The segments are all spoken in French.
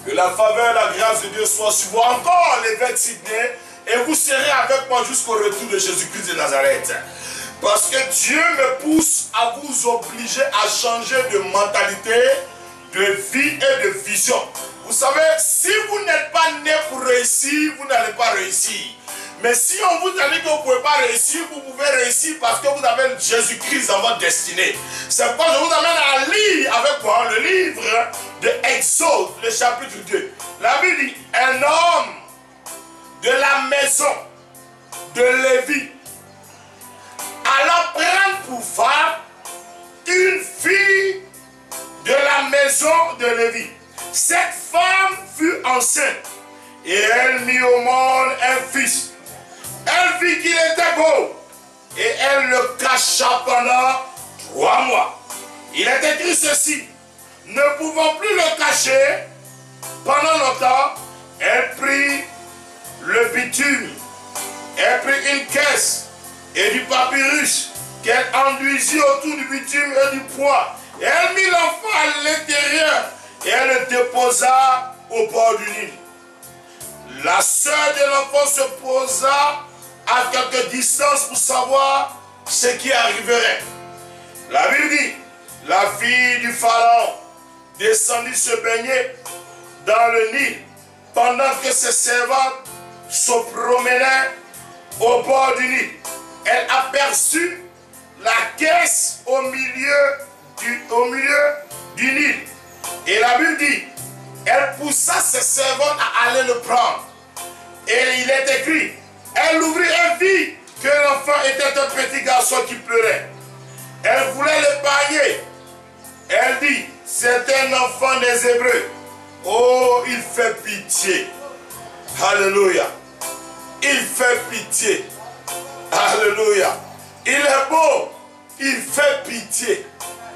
Que la faveur et la grâce de Dieu soient sur vous encore l'évêque Sidney. Et vous serez avec moi jusqu'au retour de Jésus-Christ de Nazareth. Parce que Dieu me pousse à vous obliger à changer de mentalité, de vie et de vision. Vous savez, si vous n'êtes pas né pour réussir, vous n'allez pas réussir. Mais si on vous a dit que vous ne pouvez pas réussir, vous pouvez réussir parce que vous avez Jésus-Christ dans votre destinée. C'est pourquoi je vous amène à lire avec moi le livre de Exode, le chapitre 2. La Bible dit, un homme de la maison de Lévi allant prendre pour femme une fille de la maison de Lévi. Cette femme fut enceinte et elle mit au monde un fils. Elle vit qu'il était beau et elle le cacha pendant 3 mois. Il est écrit ceci, ne pouvant plus le cacher pendant longtemps, elle prit le bitume, elle prit une caisse et du papyrus qu'elle enduisit autour du bitume et du poids. Et elle mit l'enfant à l'intérieur et elle le déposa au bord du Nil. La sœur de l'enfant se posa à quelque distance pour savoir ce qui arriverait. La Bible dit, la fille du Pharaon descendit se baigner dans le Nil pendant que ses servantes se promenaient au bord du Nil. Elle aperçut la caisse au milieu du Nil. Et la Bible dit, elle poussa ses servantes à aller le prendre. Et il est écrit, elle ouvrit et vit que l'enfant était un petit garçon qui pleurait. Elle voulait l'épargner. Elle dit, c'est un enfant des Hébreux. Oh, il fait pitié. Alléluia. Il fait pitié. Alléluia. Il est beau. Il fait pitié.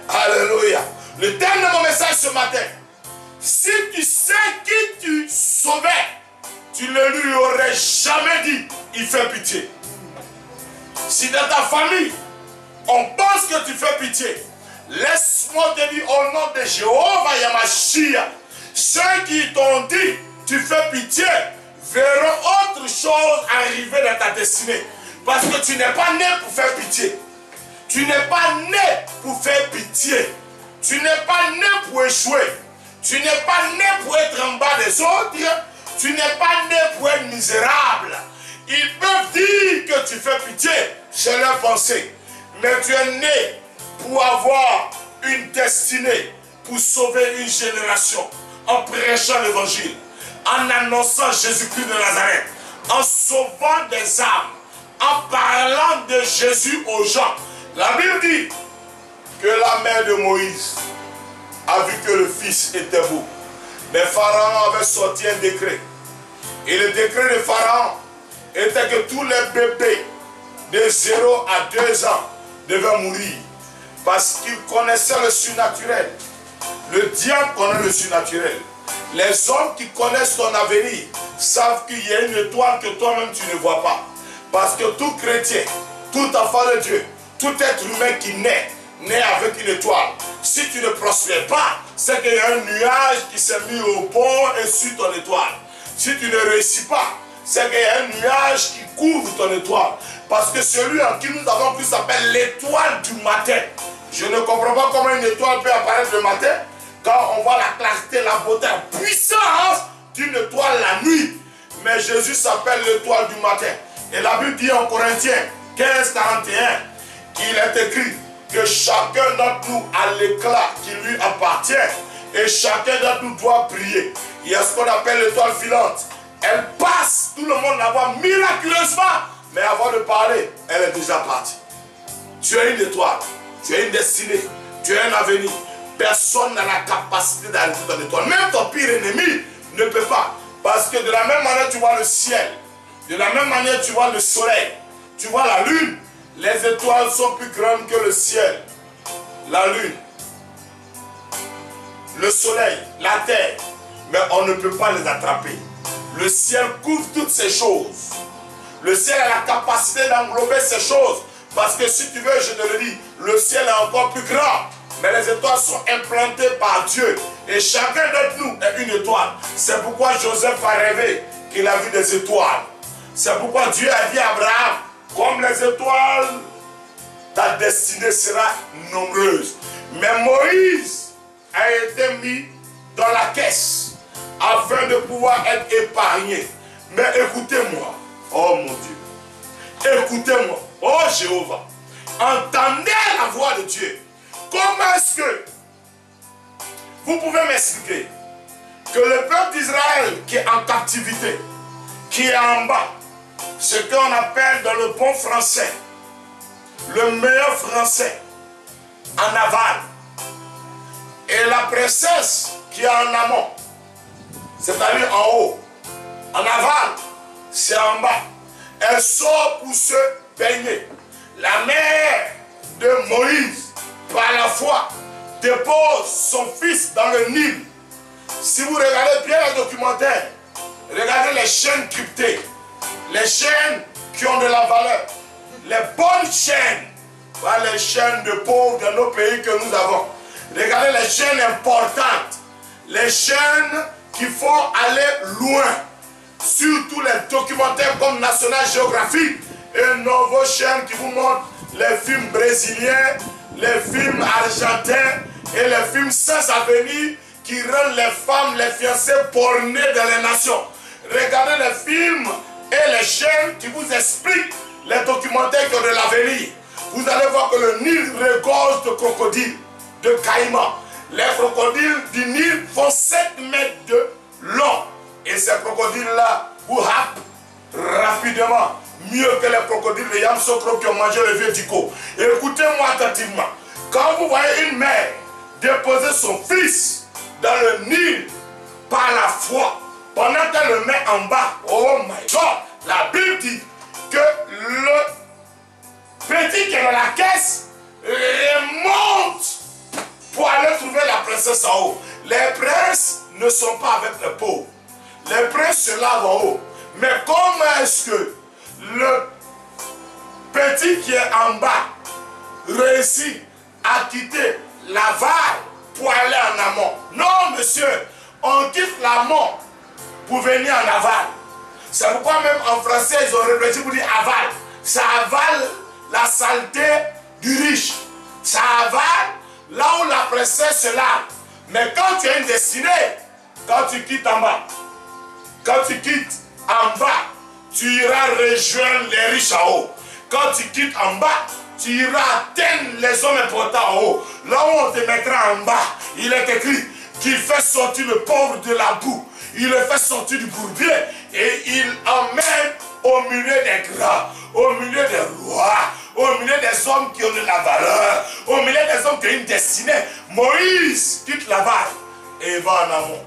Alléluia. Le thème de mon message ce matin, si tu sais qui tu sauvais, tu ne lui aurais jamais dit, il fait pitié. Si dans ta famille, on pense que tu fais pitié, laisse-moi te dire au nom de Jéhovah Yamashia, ceux qui t'ont dit, tu fais pitié, verront autre chose arriver dans ta destinée. Parce que tu n'es pas né pour faire pitié. Tu n'es pas né pour faire pitié. Tu n'es pas né pour échouer. Tu n'es pas né pour être en bas des autres. Tu n'es pas né pour être misérable. Ils peuvent dire que tu fais pitié, c'est leur pensée. Mais tu es né pour avoir une destinée, pour sauver une génération, en prêchant l'évangile, en annonçant Jésus-Christ de Nazareth, en sauvant des âmes, en parlant de Jésus aux gens. La Bible dit que la mère de Moïse a vu que le fils était beau. Mais Pharaon avait sorti un décret. Et le décret de Pharaon était que tous les bébés de 0 à 2 ans devaient mourir. Parce qu'ils connaissaient le surnaturel. Le diable connaît le surnaturel. Les hommes qui connaissent ton avenir savent qu'il y a une étoile que toi-même tu ne vois pas. Parce que tout chrétien, tout enfant de Dieu, tout être humain qui naît avec une étoile. Si tu ne prospères pas, c'est qu'il y a un nuage qui s'est mis au pont et sur ton étoile. Si tu ne réussis pas, c'est qu'il y a un nuage qui couvre ton étoile. Parce que celui en qui nous avons cru s'appelle l'étoile du matin. Je ne comprends pas comment une étoile peut apparaître le matin quand on voit la clarté, la beauté, la puissance d'une étoile la nuit. Mais Jésus s'appelle l'étoile du matin. Et la Bible dit en Corinthiens 15, 41 qu'il est écrit que chacun d'entre nous a l'éclat qui lui appartient et chacun d'entre nous doit briller. Il y a ce qu'on appelle l'étoile filante. Elle passe, tout le monde la voit miraculeusement, mais avant de parler, elle est déjà partie. Tu es une étoile, tu as une destinée, tu as un avenir. Personne n'a la capacité d'arrêter ton étoile. Même ton pire ennemi ne peut pas. Parce que de la même manière tu vois le ciel, de la même manière tu vois le soleil, tu vois la lune. Les étoiles sont plus grandes que le ciel, la lune, le soleil, la terre. Mais on ne peut pas les attraper. Le ciel couvre toutes ces choses. Le ciel a la capacité d'englober ces choses. Parce que si tu veux, je te le dis, le ciel est encore plus grand. Mais les étoiles sont implantées par Dieu. Et chacun d'entre nous est une étoiles. C'est pourquoi Joseph a rêvé qu'il a vu des étoiles. C'est pourquoi Dieu a dit à Abraham, comme les étoiles, ta destinée sera nombreuse. Mais Moïse a été mis dans la caisse afin de pouvoir être épargné. Mais écoutez-moi, oh mon Dieu, écoutez-moi, oh Jéhovah, entendez la voix de Dieu. Comment est-ce que vous pouvez m'expliquer que le peuple d'Israël qui est en captivité, qui est en bas, ce qu'on appelle dans le bon français, le meilleur français, en aval, et la princesse qui est en amont, c'est-à-dire en haut, en aval, c'est en bas, elle sort pour se baigner. La mère de Moïse, par la foi, dépose son fils dans le Nil. Si vous regardez bien le documentaire, regardez les chaînes cryptées, les chaînes qui ont de la valeur, les bonnes chaînes, pas les chaînes de pauvres dans nos pays que nous avons. Regardez les chaînes importantes, les chaînes qui font aller loin, surtout les documentaires comme National Geographic et Novo chaînes qui vous montrent les films brésiliens, les films argentins et les films sans avenir qui rendent les femmes, les fiancées bornées dans les nations. Regardez les films et les chaînes qui vous expliquent les documentaires qui ont de l'avenir. Vous allez voir que le Nil regorge de crocodiles, de caïmans. Les crocodiles du Nil font 7 mètres de long. Et ces crocodiles-là vous happent rapidement, mieux que les crocodiles de Yamsokro qui ont mangé le vieux Diko. Écoutez-moi attentivement. Quand vous voyez une mère déposer son fils dans le Nil par la foi, pendant qu'elle le met en bas, oh my God, la Bible dit que le petit qui est dans la caisse remonte pour aller trouver la princesse en haut. Les princes ne sont pas avec les pauvres. Les princes se lavent en haut. Mais comment est-ce que le petit qui est en bas réussit à quitter l'aval pour aller en amont? Non, monsieur, on quitte l'amont pour venir en aval. C'est pourquoi même en français, ils ont réfléchi pour dire aval. Ça avale la saleté du riche. Ça avale là où la princesse se lave. Mais quand tu as une destinée, quand tu quittes en bas, quand tu quittes en bas, tu iras rejoindre les riches en haut. Quand tu quittes en bas, tu iras atteindre les hommes importants en haut. Là où on te mettra en bas, il est écrit qu'il fait sortir le pauvre de la boue. Il le fait sortir du bourbier et il emmène au milieu des grands, au milieu des rois, au milieu des hommes qui ont de la valeur, au milieu des hommes qui ont une destinée. Moïse quitte la valle et va en amont.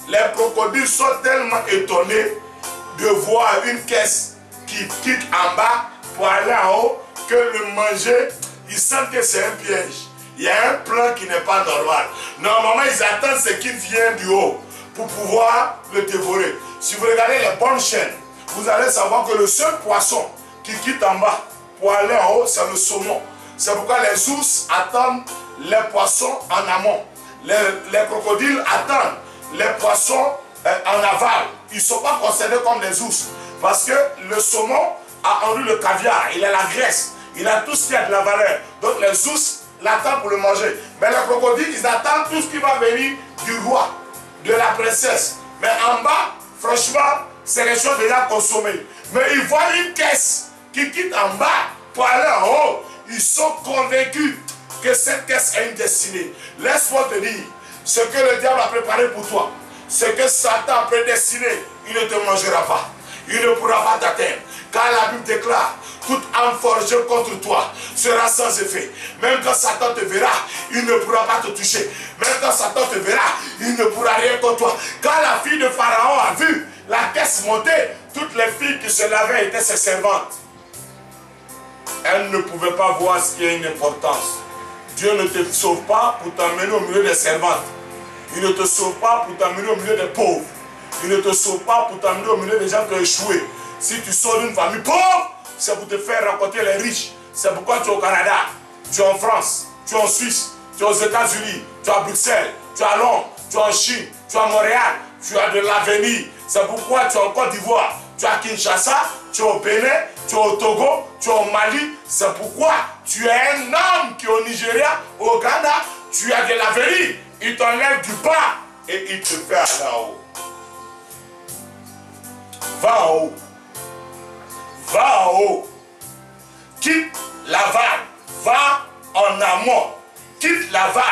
Les crocodiles sont tellement étonnés de voir une caisse qui quitte en bas pour aller en haut que le manger, ils sentent que c'est un piège. Il y a un plan qui n'est pas normal. Normalement, ils attendent ce qui vient du haut pour pouvoir le dévorer. Si vous regardez les bonnes chaînes, vous allez savoir que le seul poisson qui quitte en bas pour aller en haut, c'est le saumon. C'est pourquoi les ours attendent les poissons en amont. Les crocodiles attendent les poissons en aval. Ils ne sont pas considérés comme des ours. Parce que le saumon a en lui le caviar, il a la graisse, il a tout ce qui a de la valeur. Donc les ours l'attendent pour le manger. Mais les crocodiles, ils attendent tout ce qui va venir du roi, de la princesse. Mais en bas, franchement, c'est les choses déjà consommées. Mais ils voient une caisse qui quitte en bas pour aller en haut. Ils sont convaincus que cette caisse a une destinée. Laisse-moi te dire, ce que le diable a préparé pour toi, ce que Satan a prédestiné, il ne te mangera pas. Il ne pourra pas t'atteindre. Car la Bible déclare, toute âme forgée contre toi sera sans effet. Même quand Satan te verra, il ne pourra pas te toucher. Même quand Satan te verra, il ne pourra rien contre toi. Quand la fille de Pharaon a vu la caisse monter, toutes les filles qui se lavaient étaient ses servantes. Elles ne pouvaient pas voir ce qui a une importance. Dieu ne te sauve pas pour t'emmener au milieu des servantes. Il ne te sauve pas pour t'emmener au milieu des pauvres. Il ne te sauve pas pour t'emmener au milieu des gens qui ont échoué. Si tu sors d'une famille pauvre, c'est pour te faire rencontrer les riches. C'est pourquoi tu es au Canada, tu es en France, tu es en Suisse, tu es aux États-Unis, tu es à Bruxelles, tu es à Londres, tu es en Chine, tu es à Montréal, tu as de l'avenir. C'est pourquoi tu es en Côte d'Ivoire, tu es à Kinshasa, tu es au Bénin, tu es au Togo, tu es au Mali. C'est pourquoi tu es un homme qui est au Nigeria, au Ghana, tu as de l'avenir. Il t'enlève du bas et il te fait aller en haut. Va en haut. Va en haut. Quitte l'aval. Va en amont. Quitte l'aval.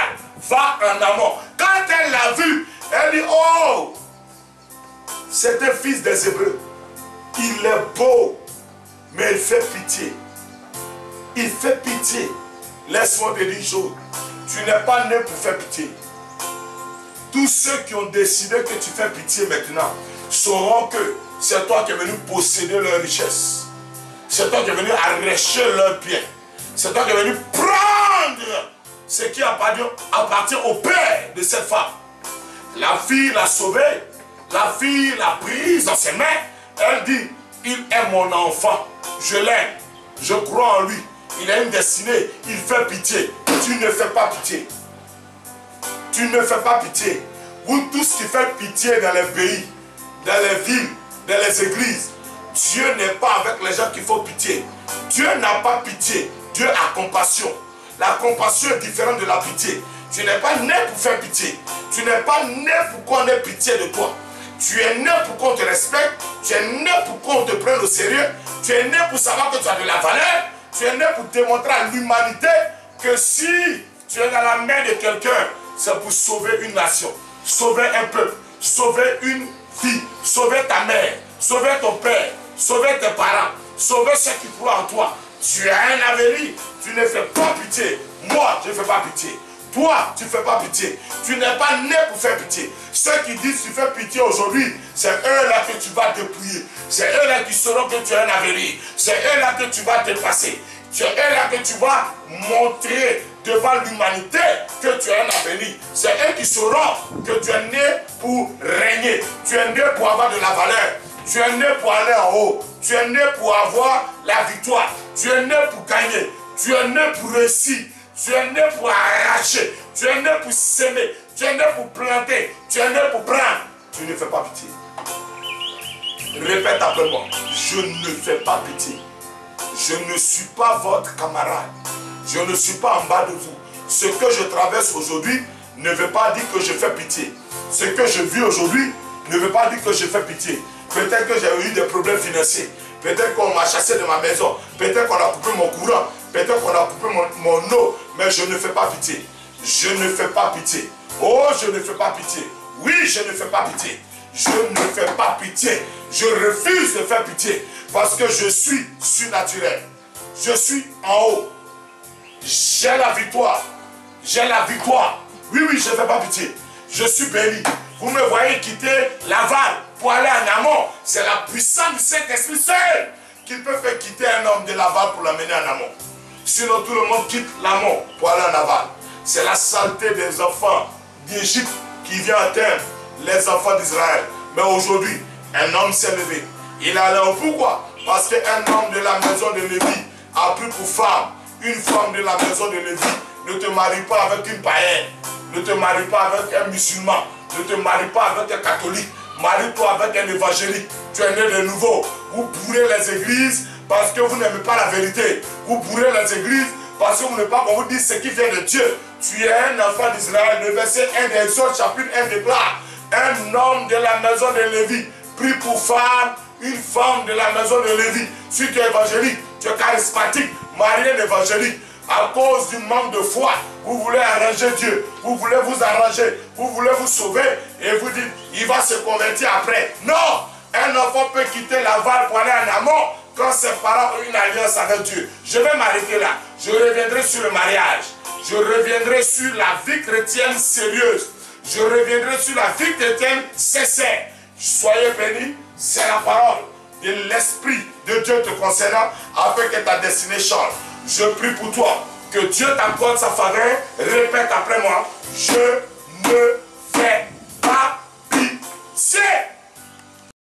Va en amont. Quand elle l'a vu, elle dit, oh, c'est un fils des Hébreux. Il est beau, mais il fait pitié. Il fait pitié. Laisse-moi te dire une chose. Tu n'es pas né pour faire pitié. Tous ceux qui ont décidé que tu fais pitié maintenant sauront que c'est toi qui es venu posséder leur richesse. C'est toi qui es venu arracher leurs biens. C'est toi qui es venu prendre ce qui appartient au père de cette femme. La fille l'a sauvée. La fille l'a prise dans ses mains. Elle dit, il est mon enfant. Je l'aime. Je crois en lui. Il a une destinée. Il fait pitié. Tu ne fais pas pitié. Tu ne fais pas pitié. Vous tous qui faites pitié dans les pays, dans les villes, dans les églises, Dieu n'est pas avec les gens qui font pitié. Dieu n'a pas pitié. Dieu a compassion. La compassion est différente de la pitié. Tu n'es pas né pour faire pitié. Tu n'es pas né pour qu'on ait pitié de toi. Tu es né pour qu'on te respecte. Tu es né pour qu'on te prenne au sérieux. Tu es né pour savoir que tu as de la valeur. Tu es né pour démontrer à l'humanité que si tu es dans la main de quelqu'un, c'est pour sauver une nation, sauver un peuple, sauver une fille, sauver ta mère, sauver ton père, sauver tes parents, sauver ceux qui croient en toi. Tu as un avenir, tu ne fais pas pitié. Moi, je ne fais pas pitié. Toi, tu ne fais pas pitié. Tu n'es pas né pour faire pitié. Ceux qui disent que tu fais pitié aujourd'hui, c'est eux-là que tu vas dépouiller. C'est eux-là qui sauront que tu as un avenir. C'est eux-là que tu vas dépasser. C'est eux-là que tu vas montrer devant l'humanité que tu as un avenir. C'est eux qui sauront que tu es né pour régner. Tu es né pour avoir de la valeur. Tu es né pour aller en haut. Tu es né pour avoir la victoire. Tu es né pour gagner. Tu es né pour réussir. Tu es né pour arracher. Tu es né pour s'aimer. Tu es né pour planter. Tu es né pour prendre. Tu ne fais pas pitié. Répète après moi. Je ne fais pas pitié. Je ne suis pas votre camarade. Je ne suis pas en bas de vous. Ce que je traverse aujourd'hui ne veut pas dire que je fais pitié. Ce que je vis aujourd'hui ne veut pas dire que je fais pitié. Peut-être que j'ai eu des problèmes financiers. Peut-être qu'on m'a chassé de ma maison. Peut-être qu'on a coupé mon courant. Peut-être qu'on a coupé mon eau. Mais je ne fais pas pitié. Je ne fais pas pitié. Oh, je ne fais pas pitié. Oui, je ne fais pas pitié. Je ne fais pas pitié. Je refuse de faire pitié. Parce que je suis surnaturel. Je suis en haut. J'ai la victoire. J'ai la victoire. Oui, oui, je ne fais pas pitié. Je suis béni. Vous me voyez quitter l'aval pour aller en amont. C'est la puissance du Saint-Esprit seul qui peut faire quitter un homme de l'aval pour l'amener en amont. Sinon, tout le monde quitte l'amont pour aller en aval. C'est la saleté des enfants d'Égypte qui vient atteindre les enfants d'Israël. Mais aujourd'hui, un homme s'est levé. Il a l'air. Pourquoi? Parce qu'un homme de la maison de Lévi a pris pour femme une femme de la maison de Lévi. Ne te marie pas avec une païenne. Ne te marie pas avec un musulman. Ne te marie pas avec un catholique. Marie-toi avec un évangélique. Tu es né de nouveau. Vous bourrez les églises parce que vous n'aimez pas la vérité. Vous bourrez les églises parce que vous n'aimez pas qu'on vous dise ce qui vient de Dieu. Tu es un enfant d'Israël. Le verset 1 d'Exode, chapitre 1 déclare: un homme de la maison de Lévi prit pour femme une femme de la maison de Lévi. Si tu es évangélique, tu es charismatique, marié d'évangélique, à cause du manque de foi, vous voulez arranger Dieu, vous voulez vous arranger, vous voulez vous sauver, et vous dites, il va se convertir après. Non! Un enfant peut quitter l'aval pour aller en amont quand ses parents ont une alliance avec Dieu. Je vais m'arrêter là. Je reviendrai sur le mariage. Je reviendrai sur la vie chrétienne sérieuse. Je reviendrai sur la vie chrétienne sincère. Soyez bénis, c'est la parole de l'Esprit de Dieu te concernant afin que ta destinée change. Je prie pour toi, que Dieu t'accorde sa faveur. Répète après moi, je ne fais pas pitié.